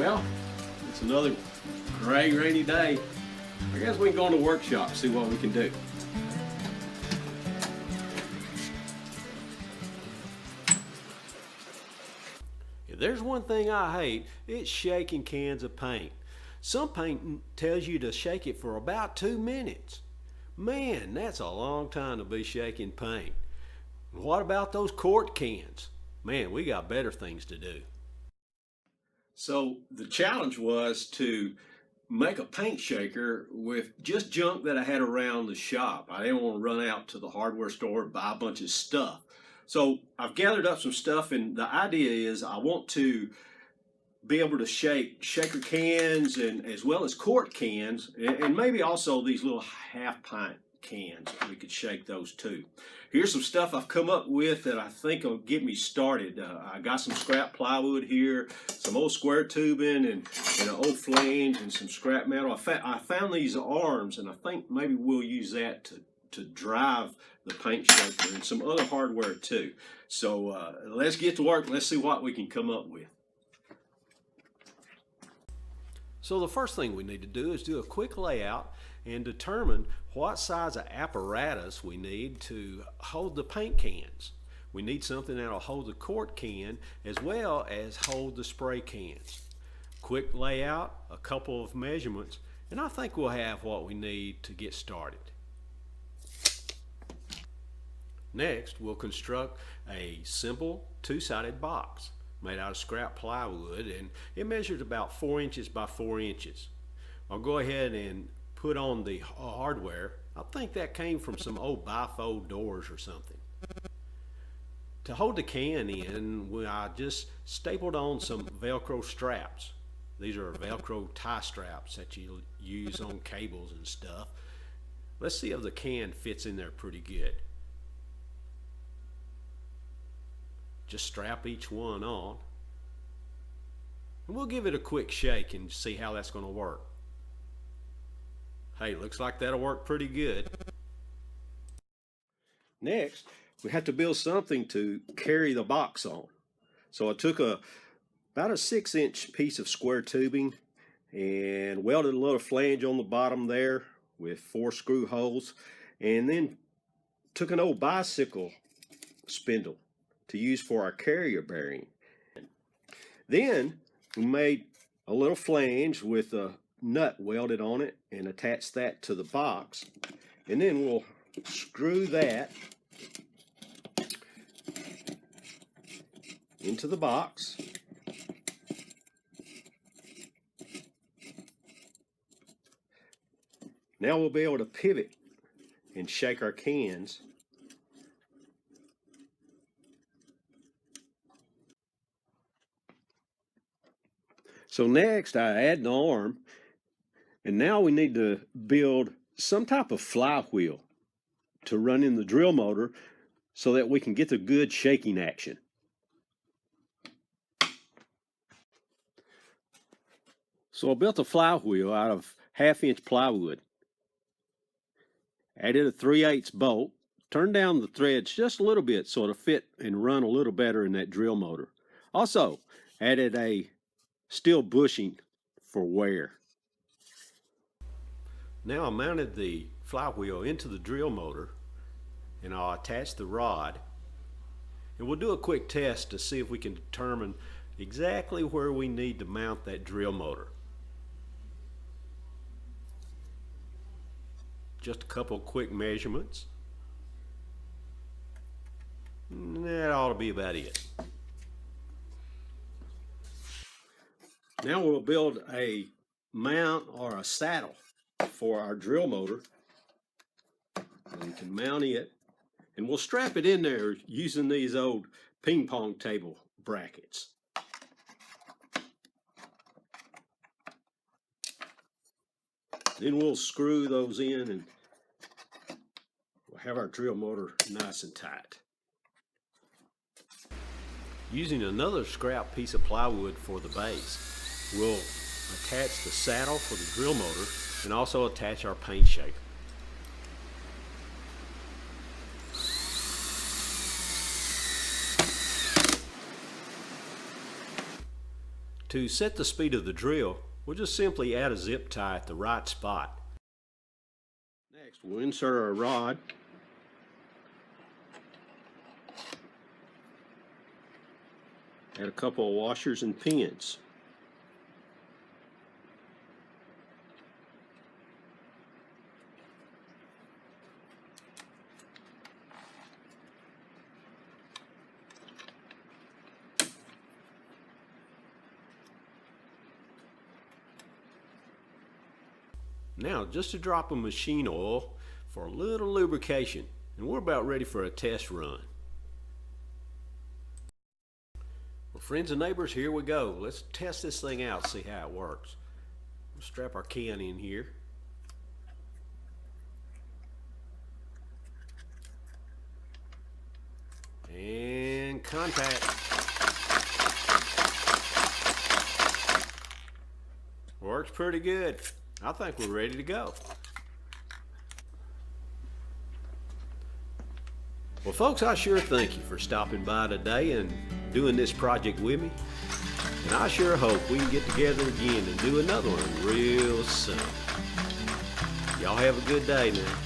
Well, it's another gray, rainy day. I guess we can go in the workshop and see what we can do. If there's one thing I hate, it's shaking cans of paint. Some paint tells you to shake it for about 2 minutes. Man, that's a long time to be shaking paint. What about those quart cans? Man, we got better things to do. So the challenge was to make a paint shaker with just junk that I had around the shop. I didn't want to run out to the hardware store and buy a bunch of stuff. So I've gathered up some stuff, and the idea is I want to be able to shake shaker cans and as well as quart cans, and maybe also these little half pint cans. We could shake those too. Here's some stuff I've come up with that I think will get me started. I got some scrap plywood here, some old square tubing, and an old flange, and some scrap metal. I found these arms, and I think maybe we'll use that to drive the paint shaker, and some other hardware too. So let's get to work. Let's see what we can come up with. So the first thing we need to do is do a quick layout and determine what size of apparatus we need to hold the paint cans. We need something that'll hold the quart can as well as hold the spray cans. Quick layout, a couple of measurements, and I think we'll have what we need to get started. Next, we'll construct a simple two-sided box made out of scrap plywood, and it measures about 4 inches by 4 inches. I'll go ahead and put on the hardware. I think that came from some old bifold doors or something. To hold the can in, I just stapled on some velcro straps. These are velcro tie straps that you use on cables and stuff. Let's see if the can fits in there pretty good. Just strap each one on, and we'll give it a quick shake and see how that's going to work. Hey, looks like that'll work pretty good. Next, we have to build something to carry the box on. So I took about a 6-inch piece of square tubing and welded a little flange on the bottom there with 4 screw holes, and then took an old bicycle spindle to use for our carrier bearing. Then we made a little flange with a nut welded on it and attached that to the box, and then we'll screw that into the box. Now we'll be able to pivot and shake our cans. So next I add the arm, and now we need to build some type of flywheel to run in the drill motor so that we can get the good shaking action. So I built a flywheel out of 1/2-inch plywood. Added a 3/8 bolt, turned down the threads just a little bit so it'll fit and run a little better in that drill motor. Also added a steel bushing for wear. Now I mounted the flywheel into the drill motor, and I'll attach the rod, and we'll do a quick test to see if we can determine exactly where we need to mount that drill motor. Just a couple quick measurements, and that ought to be about it. Now we'll build a mount or a saddle for our drill motor. We can mount it, and we'll strap it in there using these old ping pong table brackets. Then we'll screw those in, and we'll have our drill motor nice and tight. Using another scrap piece of plywood for the base, we'll attach the saddle for the drill motor and also attach our paint shaker. To set the speed of the drill, we'll just simply add a zip tie at the right spot. Next, we'll insert our rod. Add a couple of washers and pins. Now, just a drop of machine oil for a little lubrication, and we're about ready for a test run. Well, friends and neighbors, here we go. Let's test this thing out, see how it works. We'll strap our can in here. And contact. Works pretty good. I think we're ready to go. Well, folks, I sure thank you for stopping by today and doing this project with me. And I sure hope we can get together again and do another one real soon. Y'all have a good day now.